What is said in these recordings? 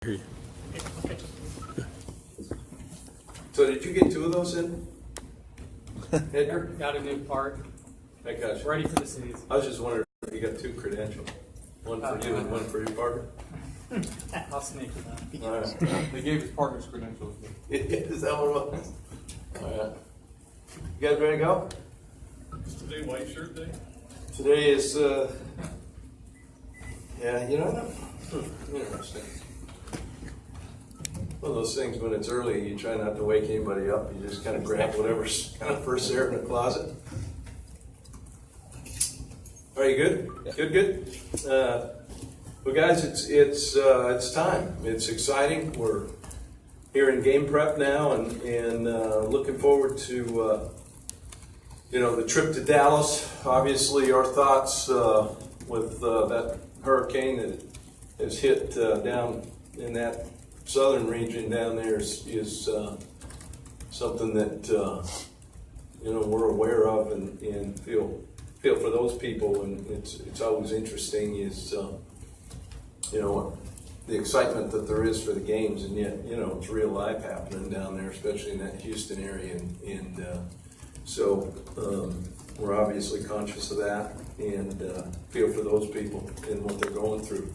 Okay. So did you get two of those in, Edgar? Got a new part. I got you. Ready for the season. I was just wondering if you got two credentials, one for you and one for your partner. I'll sneak it out. All right. They gave his partner's credentials. Is that what it was? All right. You guys ready to go? Is today white shirt day? Today is, yeah, you know, interesting. One of those things when it's early, you try not to wake anybody up. You just kind of grab whatever's kind of first there in the closet. Are you good? Good. Well, guys, it's time. It's exciting. We're here in game prep now, and looking forward to the trip to Dallas. Obviously, our thoughts with that hurricane that has hit down in that southern region down there is something that we're aware of and feel for those people, and it's always interesting is the excitement that there is for the games, and yet it's real life happening down there, especially in that Houston area, and so we're obviously conscious of that and feel for those people and what they're going through.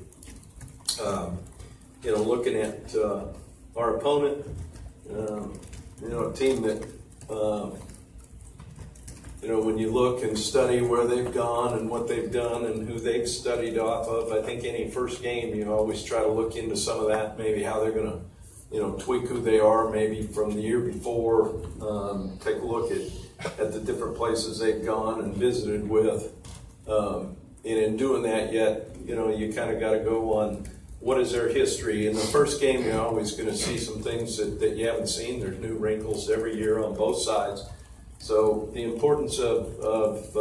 Looking at our opponent, a team that, when you look and study where they've gone and what they've done and who they've studied off of, I think any first game, you always try to look into some of that, maybe how they're going to, tweak who they are, maybe from the year before, take a look at the different places they've gone and visited with. And in doing that you kind of got to go on what is their history. In the first game, you're always going to see some things that you haven't seen. There's new wrinkles every year on both sides. So the importance of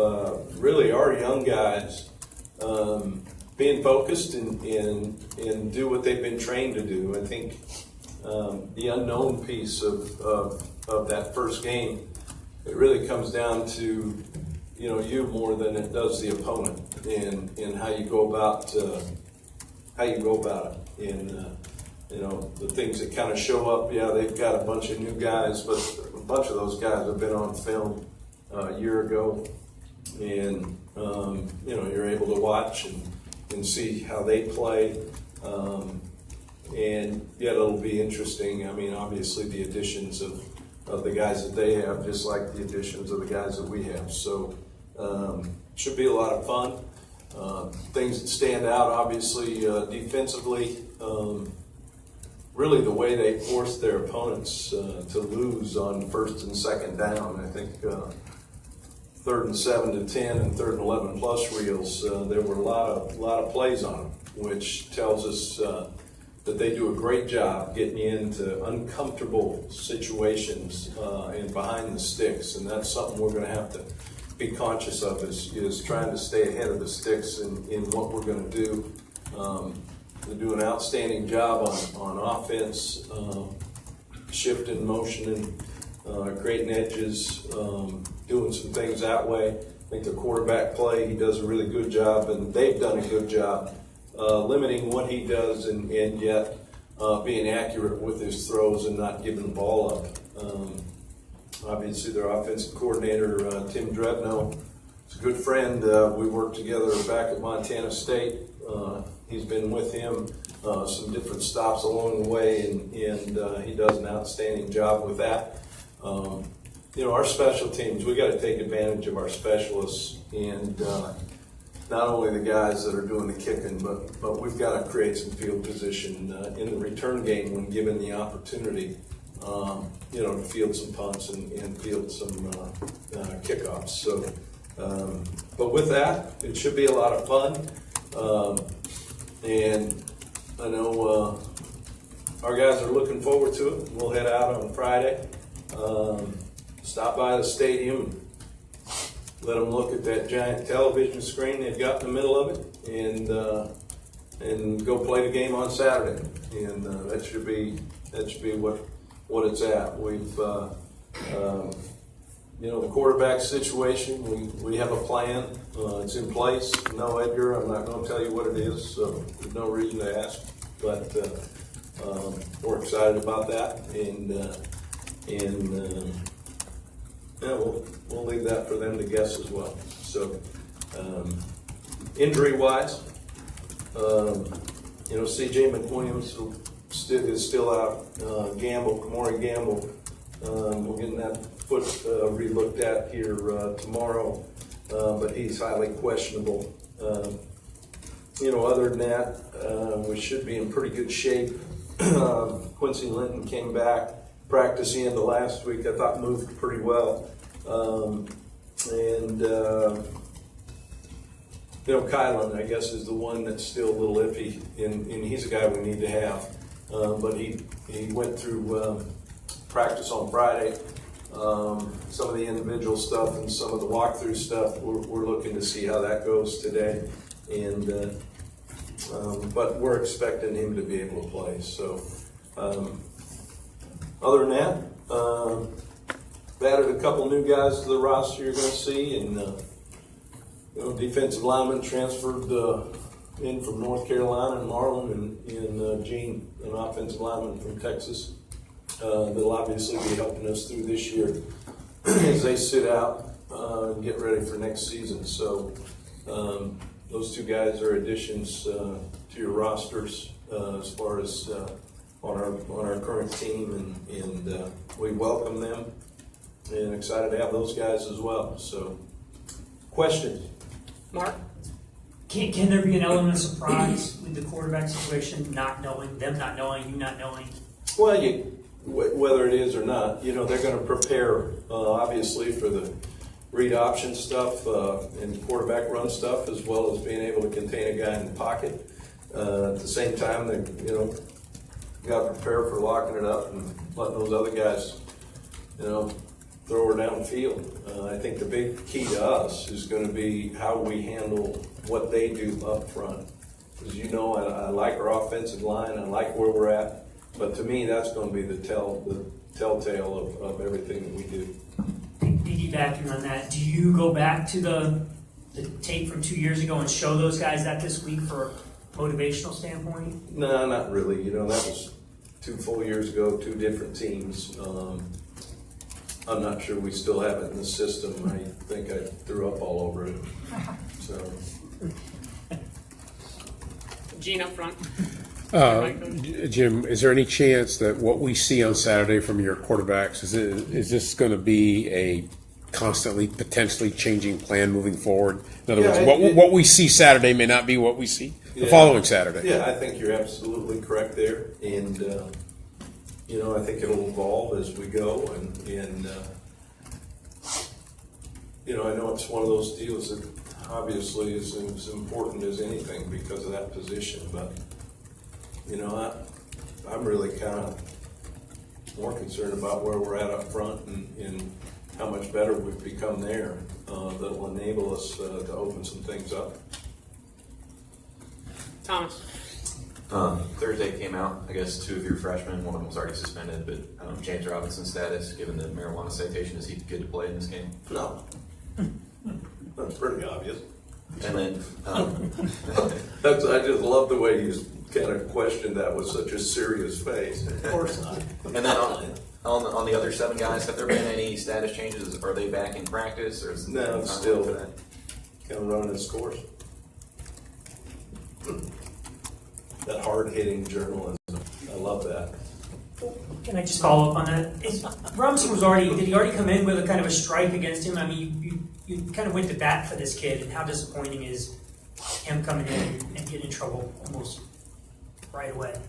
really our young guys being focused and do what they've been trained to do. I think the unknown piece of that first game, it really comes down to you more than it does the opponent and how you go about it, and the things that kind of show up. Yeah, they've got a bunch of new guys, but a bunch of those guys have been on film a year ago, and you're able to watch and see how they play, and yet it'll be interesting. I mean, obviously the additions of the guys that they have, just like the additions of the guys that we have. So should be a lot of fun. Things that stand out, obviously, defensively, really the way they forced their opponents to lose on first and second down. I think 3rd and 7 to 10 and 3rd and 11 plus reels, there were a lot of plays on them, which tells us that they do a great job getting you into uncomfortable situations and behind the sticks, and that's something we're going to have to be conscious of is trying to stay ahead of the sticks in what we're going to do. They do an outstanding job on offense, shifting, motioning, creating edges, doing some things that way. I think the quarterback play, he does a really good job, and they've done a good job limiting what he does and yet being accurate with his throws and not giving the ball up. Obviously, their offensive coordinator, Tim Drebno, is a good friend. We worked together back at Montana State. He's been with him some different stops along the way, and he does an outstanding job with that. Our special teams, we got to take advantage of our specialists, and not only the guys that are doing the kicking, but we've got to create some field position in the return game when given the opportunity. To field some punts and field some kickoffs. So, but with that, it should be a lot of fun. And I know our guys are looking forward to it. We'll head out on Friday, stop by the stadium, let them look at that giant television screen they've got in the middle of it, and go play the game on Saturday. And that should be what it's at. We've, the quarterback situation, we have a plan. It's in place. No, Edgar, I'm not going to tell you what it is, so there's no reason to ask. But we're excited about that, and yeah, we'll leave that for them to guess as well. So, injury-wise, CJ McWilliams is still out. Kamari Gamble, we're getting that foot re-looked at here tomorrow, but he's highly questionable. Other than that, we should be in pretty good shape. Quincy Linton came back, practiced the end of last week. I thought moved pretty well. Kylan, I guess, is the one that's still a little iffy, and he's a guy we need to have. But he went through practice on Friday. Some of the individual stuff and some of the walkthrough stuff, we're looking to see how that goes today. And but we're expecting him to be able to play. So other than that, added a couple new guys to the roster you're going to see, and defensive lineman transferred in from North Carolina and Marlin, and Gene, an offensive lineman from Texas. They'll obviously be helping us through this year as they sit out and get ready for next season. So those two guys are additions to your rosters as far as on our current team, and we welcome them and excited to have those guys as well. So, questions? Mark? Can there be an element of surprise with the quarterback situation, not knowing, you not knowing? Well, whether it is or not, they're going to prepare, obviously, for the read option stuff and quarterback run stuff, as well as being able to contain a guy in the pocket. At the same time, they, got to prepare for locking it up and letting those other guys, throw her downfield. I think the big key to us is going to be how we handle what they do up front. As I like our offensive line, I like where we're at, but to me, that's going to be the telltale of everything that we do. Piggybacking on that, do you go back to the tape from 2 years ago and show those guys that this week for a motivational standpoint? No, not really. That was 2 full years ago, 2 different teams. I'm not sure we still have it in the system. I think I threw up all over it. So, Gene up front. Jim, is there any chance that what we see on Saturday from your quarterbacks is this going to be a constantly potentially changing plan moving forward? In other words, what we see Saturday may not be what we see the following Saturday. Yeah, I think you're absolutely correct there, and I think it'll evolve as we go, and I know it's one of those deals that obviously is as important as anything because of that position, but I'm really kind of more concerned about where we're at up front and how much better we've become there. That will enable us to open some things up. Thomas? Thursday came out, I guess 2 of your freshmen, one of them was already suspended, but James Robinson's status, given the marijuana citation, is he good to play in this game? No. That's pretty obvious. And then, I just love the way you kind of questioned that with such a serious face. Of course not. and then on the other 7 guys, have there been any status changes? Are they back in practice, or is No, it still for that? kind of running its course. That hard-hitting journalism, I love that. Can I just follow up on that? Robinson did he already come in with a kind of a strike against him? I mean, you kind of went to bat for this kid, and how disappointing is him coming in and getting in trouble almost right away?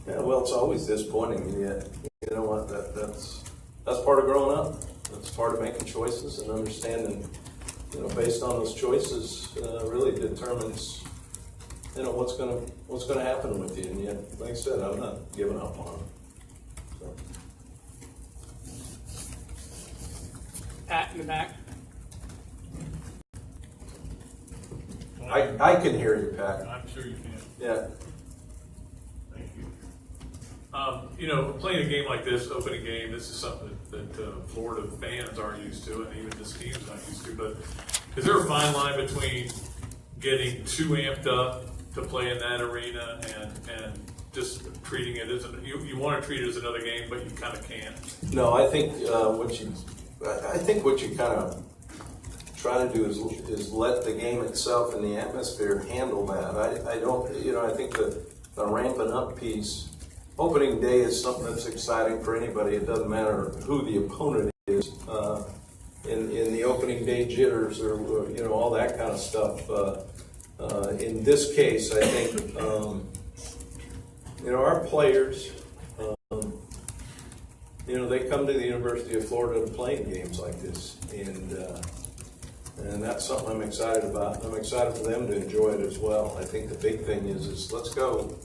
Yeah, well, it's always disappointing, and yet, you know what, that's part of growing up. That's part of making choices and understanding, based on those choices, really determines, what's gonna happen with you. And yet, like I said, I'm not giving up on him. So. Pat in the back. I can hear you, Pat. I'm sure you can. Yeah. Thank you. Playing a game like this, opening game, this is something that Florida fans aren't used to, and even this team's not used to. But is there a fine line between getting too amped up to play in that arena and just treating it as you want to treat it as another game, but you kind of can't. No, I think what you kind of try to do is let the game itself and the atmosphere handle that. I don't, I think the ramping up piece, opening day is something that's exciting for anybody. It doesn't matter who the opponent is. In the opening day jitters or all that kind of stuff. In this case, I think our players, they come to the University of Florida to play in games like this, and that's something I'm excited about. I'm excited for them to enjoy it as well. I think the big thing is let's go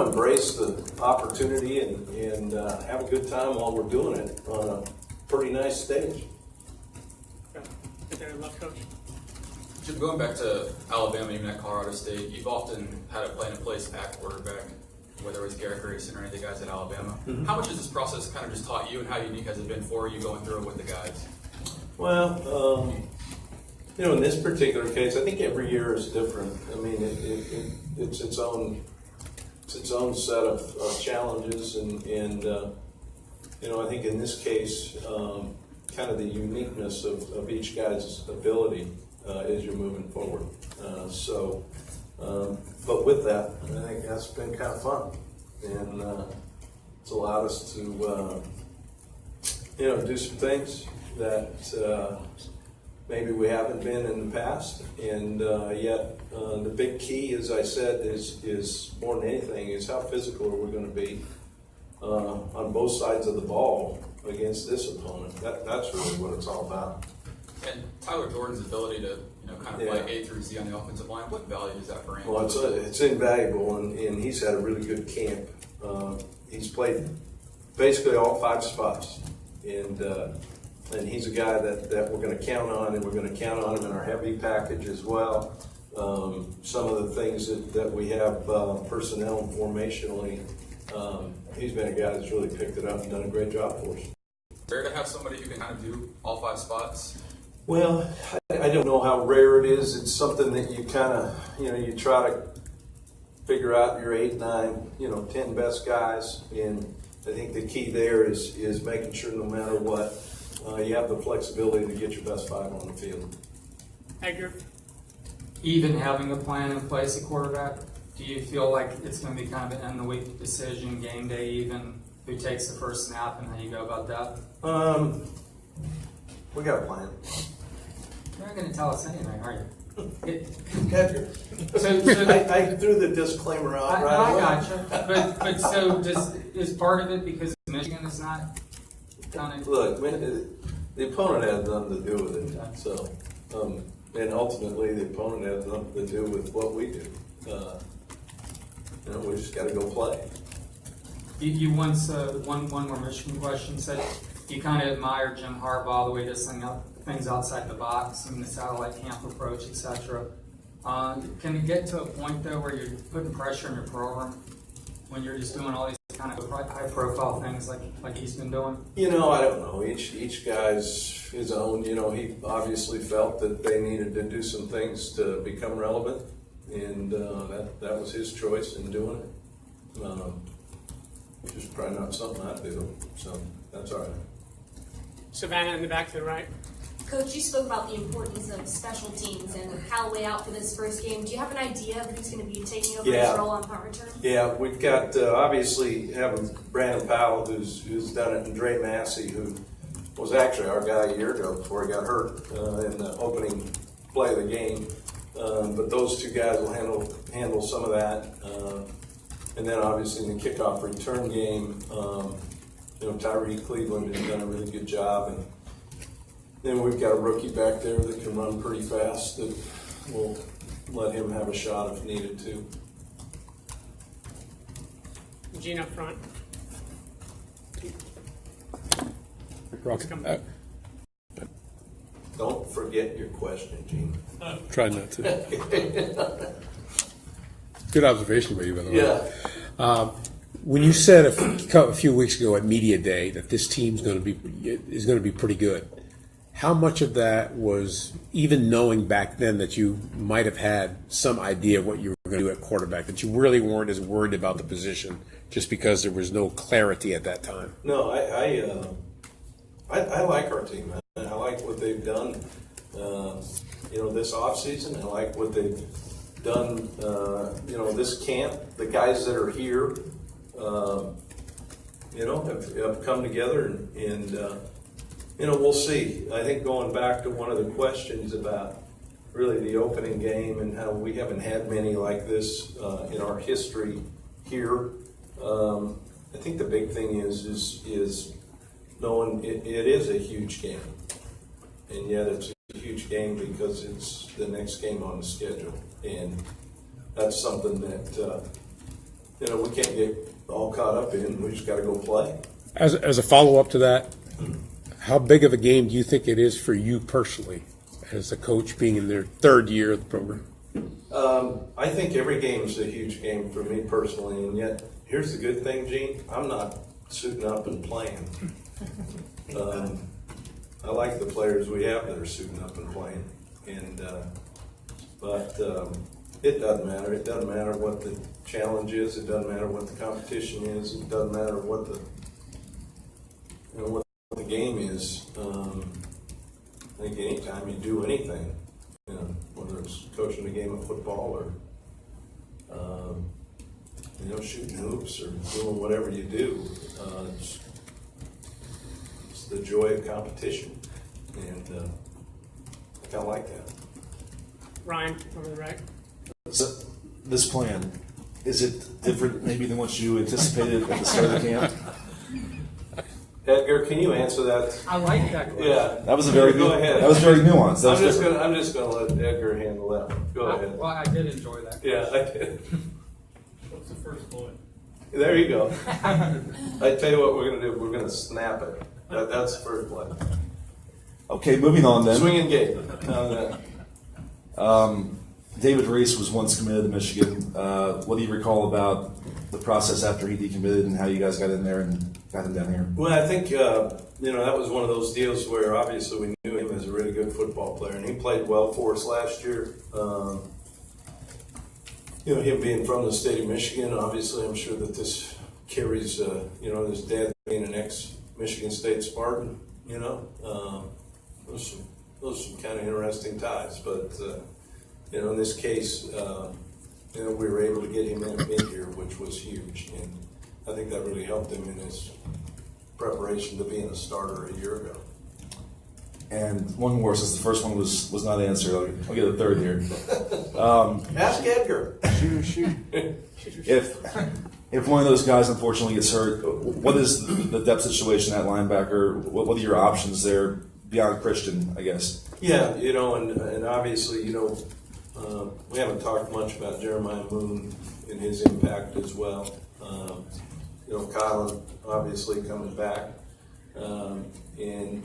embrace the opportunity and have a good time while we're doing it on a pretty nice stage. Left coach. Jim, going back to Alabama, even at Colorado State, you've often had a plan-in-place at quarterback, whether it was Garrett Grayson or any of the guys at Alabama. Mm-hmm. How much has this process kind of just taught you, and how unique has it been for you going through it with the guys? Well, in this particular case, I think every year is different. I mean, it's its own set of challenges, and I think in this case, kind of the uniqueness of each guy's ability as you're moving forward. But with that, I think that's been kind of fun, and it's allowed us to do some things that maybe we haven't been in the past, and yet the big key, as I said, is more than anything is how physical are we going to be on both sides of the ball against this opponent. That's really what it's all about. And Tyler Jordan's ability to kind of play A through Z on the offensive line, what value is that for him? Well, it's invaluable, and he's had a really good camp. He's played basically all 5 spots, and he's a guy that we're going to count on, and we're going to count on him in our heavy package as well. Some of the things that we have personnel and formationally, he's been a guy that's really picked it up and done a great job for us. Rare to have somebody who can kind of do all 5 spots? Well, I don't know how rare it is. It's something that you kind of, you try to figure out your 8, 9, 10 best guys. And I think the key there is making sure no matter what, you have the flexibility to get your best 5 on the field. Edgar. Even having a plan in place at quarterback, do you feel like it's going to be kind of an end-of-the-week decision, game day even, who takes the first snap and how you go about that? We got a plan. You're not going to tell us anything, are you? I threw the disclaimer out right away. I gotcha. But so is part of it because Michigan is not done it? Look, the opponent has nothing to do with it. Okay. So, and ultimately, the opponent has nothing to do with what we do. We just got to go play. You once, one more Michigan question, said you kind of admire Jim Harbaugh, the way this things outside the box, and the satellite camp approach, etc. Can you get to a point, though, where you're putting pressure on your program when you're just doing all these kind of high-profile things like he's been doing? I don't know. Each guy's his own. He obviously felt that they needed to do some things to become relevant, and that was his choice in doing it. Which is probably not something I do, so that's all right. Savannah in the back to the right. Coach, you spoke about the importance of special teams and Callaway out for this first game. Do you have an idea of who's going to be taking over his role on punt return? Yeah, we've got obviously having Brandon Powell, who's done it, and Dre Massey, who was actually our guy a year ago before he got hurt in the opening play of the game. But those 2 guys will handle some of that. And then obviously in the kickoff return game, Tyree Cleveland has done a really good job, and then we've got a rookie back there that can run pretty fast that we'll let him have a shot if needed to. Gene up front. Don't forget your question, Gene. Try not to. Good observation by you, by the way. Yeah. When you said a few weeks ago at Media Day that this team's going to be pretty good, how much of that was even knowing back then that you might have had some idea of what you were going to do at quarterback, that you really weren't as worried about the position just because there was no clarity at that time? No, I like our team, man. I like what they've done, this offseason. I like what they've done, this camp. The guys that are here, have come together and we'll see. I think going back to one of the questions about really the opening game and how we haven't had many like this in our history here. I think the big thing is knowing it is a huge game, and yet it's a huge game because it's the next game on the schedule, and that's something that we can't get all caught up in. We just got to go play. As a follow-up to that, how big of a game do you think it is for you personally, as a coach being in their third year of the program? I think every game is a huge game for me personally, and yet here's the good thing, Gene. I'm not suiting up and playing. I like the players we have that are suiting up and playing, but it doesn't matter. It doesn't matter what the challenge is. It doesn't matter what the competition is. It doesn't matter what what the game is. I think anytime you do anything, whether it's coaching a game of football or shooting hoops or doing whatever you do, it's the joy of competition, and I kind of like that. Ryan, over the right. So this plan, is it different maybe than what you anticipated at the start of the camp? Edgar, can you answer that? I like that question. Yeah, That was a very go ahead. That was very nuanced. That was I'm just gonna let Edgar handle that one. Go ahead. Well, I did enjoy that. Yeah, I did. What's the first bullet? There you go. I tell you what we're gonna do. We're gonna snap it. That's the first play. Okay, moving on then. Swing and gate. How's that? David Reese was once committed to Michigan. What do you recall about the process after he decommitted and how you guys got in there and got him down here? Well, I think that was one of those deals where obviously we knew him as a really good football player, and he played well for us last year. Him being from the state of Michigan, obviously, I'm sure that this carries. His dad being an ex-Michigan State Spartan. Those are some kind of interesting ties, but in this case, we were able to get him in here, which was huge, and I think that really helped him in his preparation to being a starter a year ago. And one more, since the first one was not answered, I'll get a third here. Ask Edgar. Shoot. If one of those guys unfortunately gets hurt, what is the depth situation at linebacker? What are your options there beyond Christian, I guess? Yeah, and obviously, we haven't talked much about Jeremiah Moon and his impact as well. Colin obviously coming back, and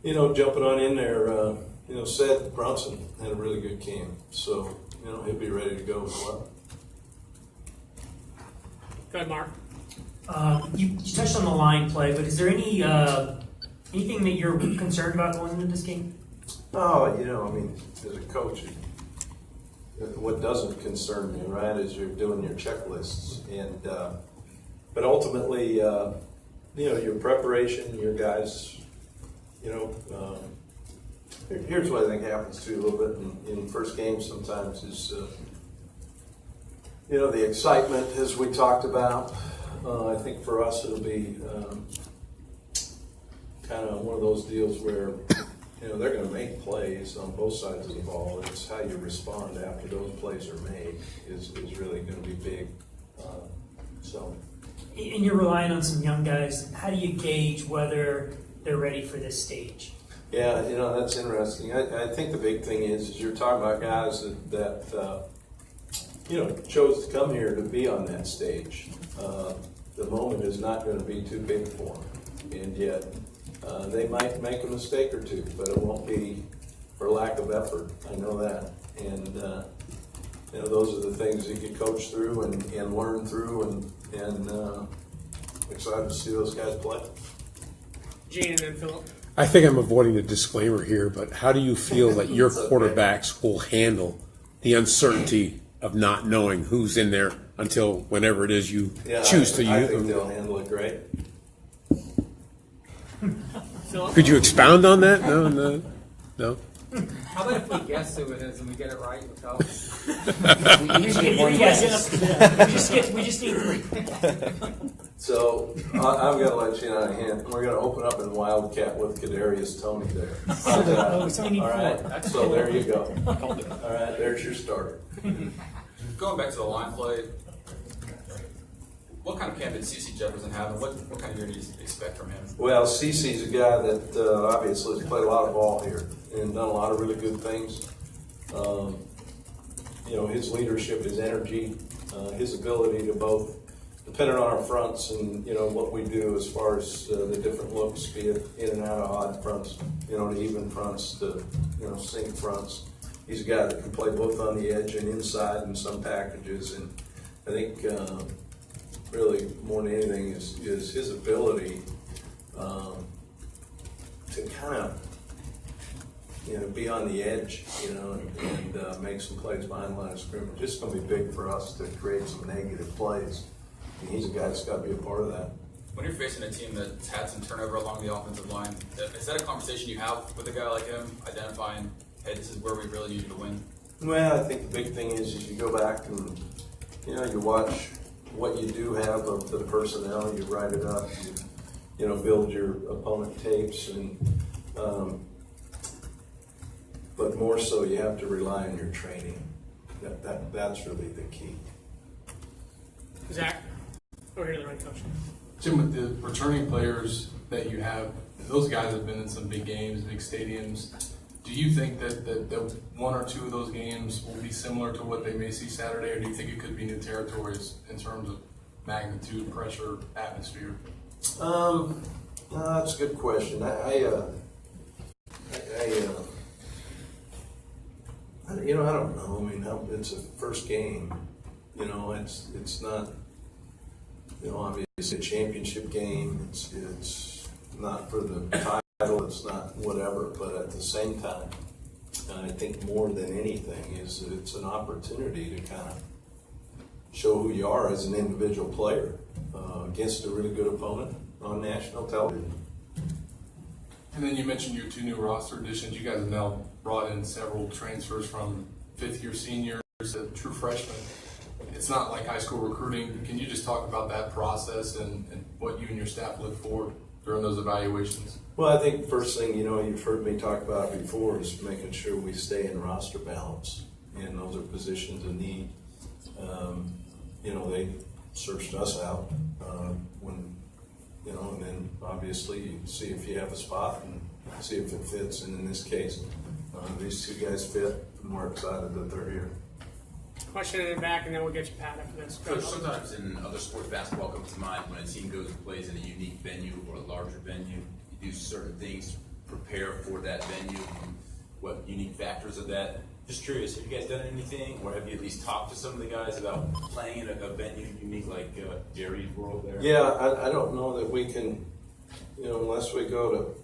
jumping on in there. Seth Brunson had a really good camp, so he'll be ready to go as well. Go ahead, Mark. You touched on the line play, but is there anything that you're concerned about going into this game? Oh, as a coach, what doesn't concern me, right, is you're doing your checklists, and but ultimately, your preparation, your guys, here's what I think happens too a little bit in first games sometimes is, the excitement as we talked about. I think for us it'll be kind of one of those deals where they're going to make plays on both sides of the ball. It's how you respond after those plays are made is really going to be big. And you're relying on some young guys. How do you gauge whether they're ready for this stage? Yeah, that's interesting. I think the big thing is you're talking about guys that chose to come here to be on that stage. The moment is not going to be too big for them, and yet they might make a mistake or two, but it won't be for lack of effort. I know that, and those are the things that you coach through and learn through, and excited to see those guys play. Gene and then Philip. I think I'm avoiding the disclaimer here, but how do you feel that your quarterbacks will handle the uncertainty of not knowing who's in there until whenever it is you Yeah, choose to I use think them. they'll handle it great. Philip? Could you expound on that? No? How about if we guess who it is and we get it right? We'll tell. We just need 3. So I'm going to let you know a hint. We're going to open up in Wildcat with Kadarius Toney there. Oh, so we need All 4. right. So there you go. All right. There's your starter. Going back to the line play, what kind of camp did CeCe Jefferson have, and what kind of year do you expect from him? Well, CeCe's a guy that obviously has played a lot of ball here and done a lot of really good things. His leadership, his energy, his ability to both, depending on our fronts and, what we do as far as the different looks, be it in and out of odd fronts, to even fronts, to, sink fronts. He's a guy that can play both on the edge and inside in some packages. And I think really more than anything is his ability to kind of, be on the edge, and make some plays behind the line of scrimmage. It's going to be big for us to create some negative plays. And he's a guy that's got to be a part of that. When you're facing a team that's had some turnover along the offensive line, is that a conversation you have with a guy like him, identifying, hey, this is where we really need you to win? Well, I think the big thing is you go back and, you watch what you do have of the personnel, you write it up, you build your opponent tapes, and but more so you have to rely on your training. That's really the key. Zach? Over here to the right, coach. Jim, with the returning players that you have, those guys have been in some big games, big stadiums. Do you think that one or two of those games will be similar to what they may see Saturday, or do you think it could be new territories in terms of magnitude, pressure, atmosphere? That's a good question. I don't know. I mean, it's a first game. It's not. Obviously a championship game. It's not for the title. It's not whatever. But at the same time, I think more than anything is that it's an opportunity to kind of show who you are as an individual player against a really good opponent on national television. And then you mentioned your 2 new roster additions. You guys have now brought in several transfers from fifth-year seniors to true freshmen. It's not like high school recruiting. Can you just talk about that process and what you and your staff look for during those evaluations? Well, I think first thing, you've heard me talk about it before, is making sure we stay in roster balance. And those are positions of need. They searched us out and then obviously you see if you have a spot and see if it fits. And in this case, these 2 guys fit, and we're excited that they're here. Question in the back, and then we'll get you Pat after this. Coach, sometimes in other sports, basketball comes to mind when a team goes and plays in a unique venue or a larger venue. You do certain things to prepare for that venue. What unique factors of that? Just curious, have you guys done anything, or have you at least talked to some of the guys about playing in a venue unique like Jerry's World there? Yeah, I don't know that we can, unless we go to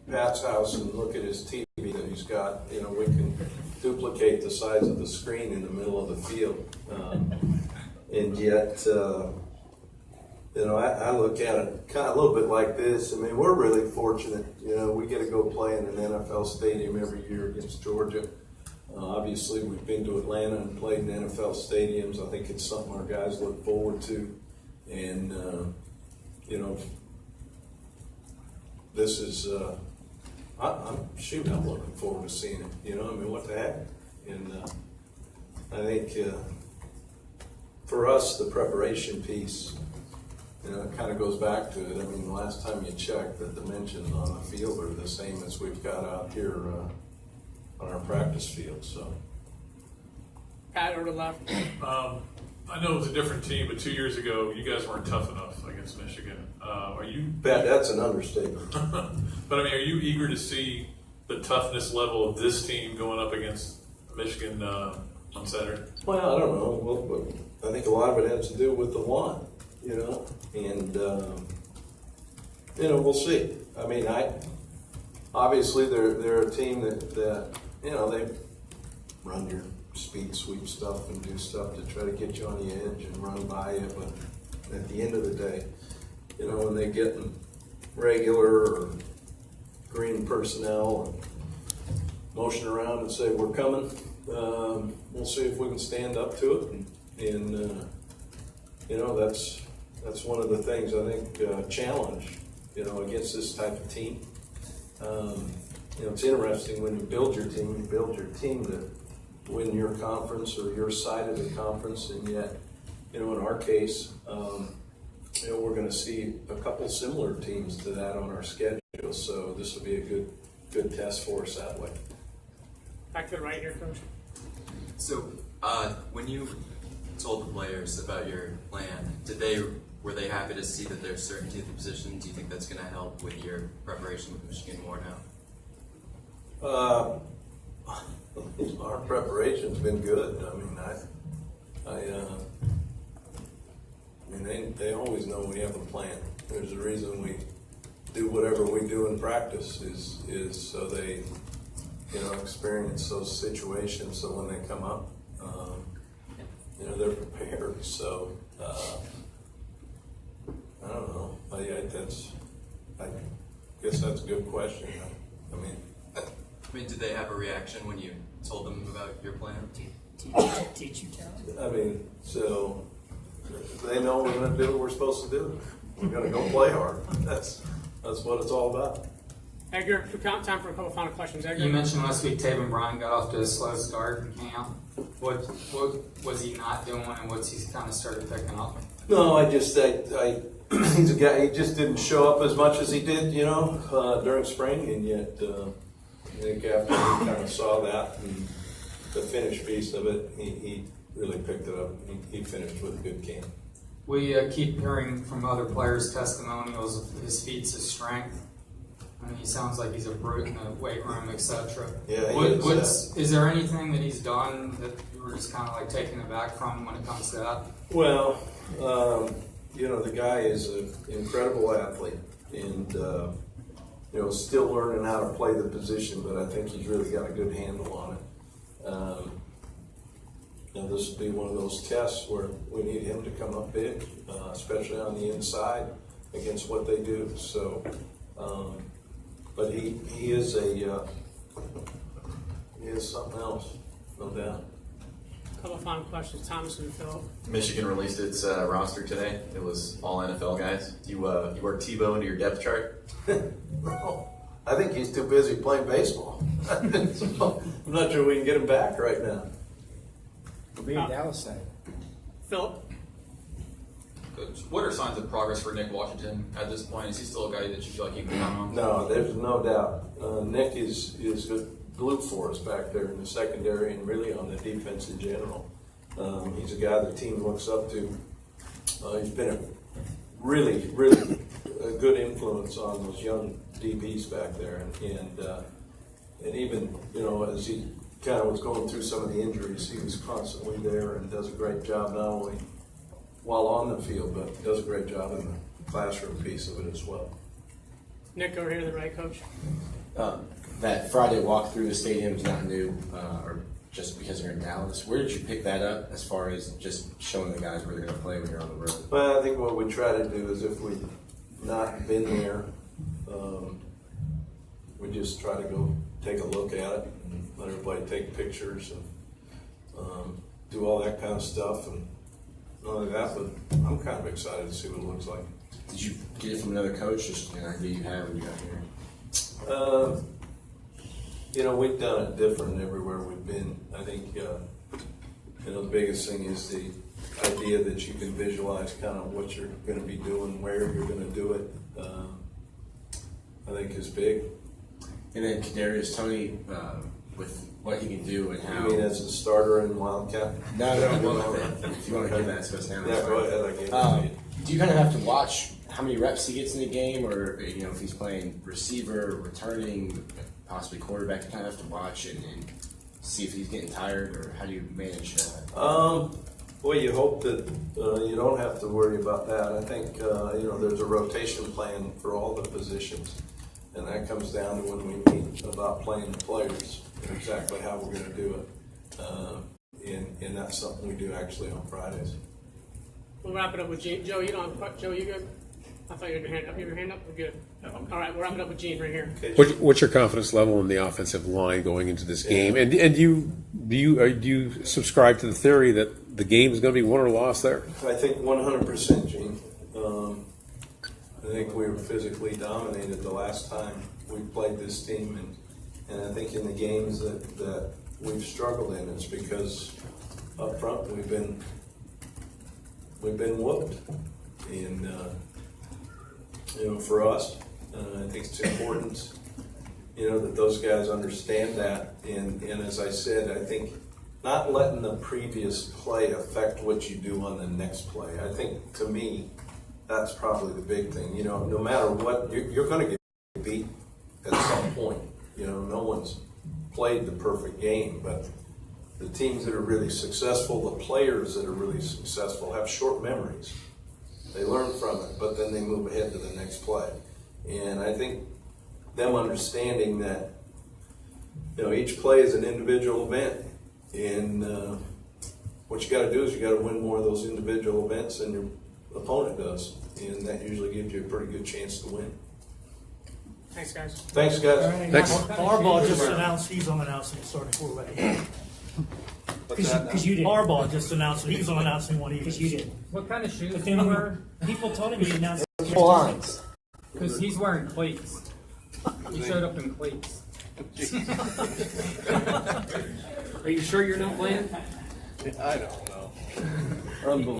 Pat's house and look at his TV that he's got, we can duplicate the size of the screen in the middle of the field. And yet, I look at it kind of a little bit like this. I mean, we're really fortunate. We get to go play in an NFL stadium every year against Georgia. Obviously, we've been to Atlanta and played in NFL stadiums. I think it's something our guys look forward to. And, this is, I'm looking forward to seeing it. What the heck? And I think for us, the preparation piece, it kind of goes back to it. I mean, the last time you checked, the dimensions on the field are the same as we've got out here on our practice field. So, Pat, over to the left. I know it was a different team, but 2 years ago, you guys weren't tough enough against Michigan. Are you? Pat, that's an understatement. But I mean, are you eager to see the toughness level of this team going up against Michigan on Saturday? Well, I don't know. Well, I think a lot of it has to do with the one, and we'll see. I mean, obviously they're a team that they run your speed sweep stuff and do stuff to try to get you on the edge and run by you. But at the end of the day, you know, when they get in regular or green personnel and motion around and say, we're coming, we'll see if we can stand up to it. And you know, that's one of the things I think challenge, you know, against this type of team. You know, it's interesting when you build your team to win your conference or your side of the conference, and yet, you know, in our case, you know, we're going to see a couple similar teams to that on our schedule. So this will be a good test for us that way. Back to the right here, Coach. So, when you told the players about your plan, were they happy to see that there's certainty of the position? Do you think that's going to help with your preparation with Michigan more now? Our preparation's been good. I mean, they always know we have a plan. There's a reason we do whatever we do in practice is so they, you know, experience those situations. So when they come up, you know, they're prepared. So I don't know. I guess that's a good question. I mean, did they have a reaction when you told them about your plan? Teach you talent. I mean, so they know we're going to do what we're supposed to do. We're going to go play hard. That's what it's all about. Edgar, time for a couple final questions. Edgar? You mentioned last week Taven Bryan got off to a slow start in camp. What was he not doing, and what's he kind of started picking up? No, he's a guy. He just didn't show up as much as he did, you know, during spring, and yet I think after he kind of saw that and the finished piece of it, he really picked it up. He finished with a good camp. We keep hearing from other players' testimonials of his feats of strength. I mean, he sounds like he's a brute in the weight room, etc. Yeah, is there anything that he's done that you were just kind of like taken aback from when it comes to that? Well, you know, the guy is an incredible athlete, and you know, still learning how to play the position, but I think he's really got a good handle on it. You know, this will be one of those tests where we need him to come up big, especially on the inside against what they do. So, but he is something else, no doubt. A couple final questions. Thomas and Philip. Michigan released its roster today. It was all NFL guys. Do you work Tebow into your depth chart? No, I think he's too busy playing baseball. So, I'm not sure we can get him back right now. We'll be in Dallas then. Philip. What are signs of progress for Nick Washington at this point? Is he still a guy that you feel like you can count on? No, there's no doubt. Nick is glue for us back there in the secondary and really on the defense in general. He's a guy the team looks up to. He's been a really a good influence on those young DBs back there, and even, you know, as he kind of was going through some of the injuries, he was constantly there and does a great job not only while on the field, but does a great job in the classroom piece of it as well. Nick, over here to the right, Coach. That Friday walk through the stadium is not new, or just because you're in Dallas. Where did you pick that up as far as just showing the guys where they're going to play when you're on the road? Well, I think what we try to do is if we've not been there, we just try to go take a look at it and let everybody take pictures and do all that kind of stuff. And not only that, but I'm kind of excited to see what it looks like. Did you get it from another coach? Just an idea you had when you got here? You know, we've done it different everywhere we've been. I think, you know, the biggest thing is the idea that you can visualize kind of what you're going to be doing, where you're going to do it, I think is big. And then Kadarius Toney, with what he can do and how. You mean as a starter in Wildcat? No, if you want to give that to us now. Yeah, go ahead. I gave it to you. Do you kind of have to watch how many reps he gets in the game, or, you know, if he's playing receiver, returning, possibly quarterback, you kind of have to watch and see if he's getting tired, or how do you manage that? Well, you hope that you don't have to worry about that. I think, you know, there's a rotation plan for all the positions, and that comes down to when we meet about playing the players and exactly how we're going to do it. and that's something we do actually on Fridays. We'll wrap it up with Gene. Joe, you don't have, Joe, you good? I thought you had your hand up. You have your hand up? We're good. All right, we'll wrap it up with Gene right here. What's your confidence level in the offensive line going into this game? And do you subscribe to the theory that the game is going to be won or lost there? I think 100%, Gene. I think we were physically dominated the last time we played this team, and I think in the games that we've struggled in, it's because up front we've been whooped, and for us, I think it's important, that those guys understand that, and as I said, I think not letting the previous play affect what you do on the next play. I think, to me, that's probably the big thing. No matter what, you're going to get beat at some point. No one's played the perfect game, but the teams that are really successful, the players that are really successful, have short memories. They learn from it, but then they move ahead to the next play. And I think them understanding that, each play is an individual event, and what you got to do is you got to win more of those individual events than your opponent does, and that usually gives you a pretty good chance to win. Thanks, guys. Thanks, guys. Right. Thanks. Harbaugh just announced he's announcing starting quarterback. Because you did. Harbaugh just announced that he's announcing what he Because you did. What kind of shoes But do you then wear? people told him he announced. Lines. Because he's wearing cleats. He showed up in cleats. Are you sure you're not playing? I don't know. Unbelievable.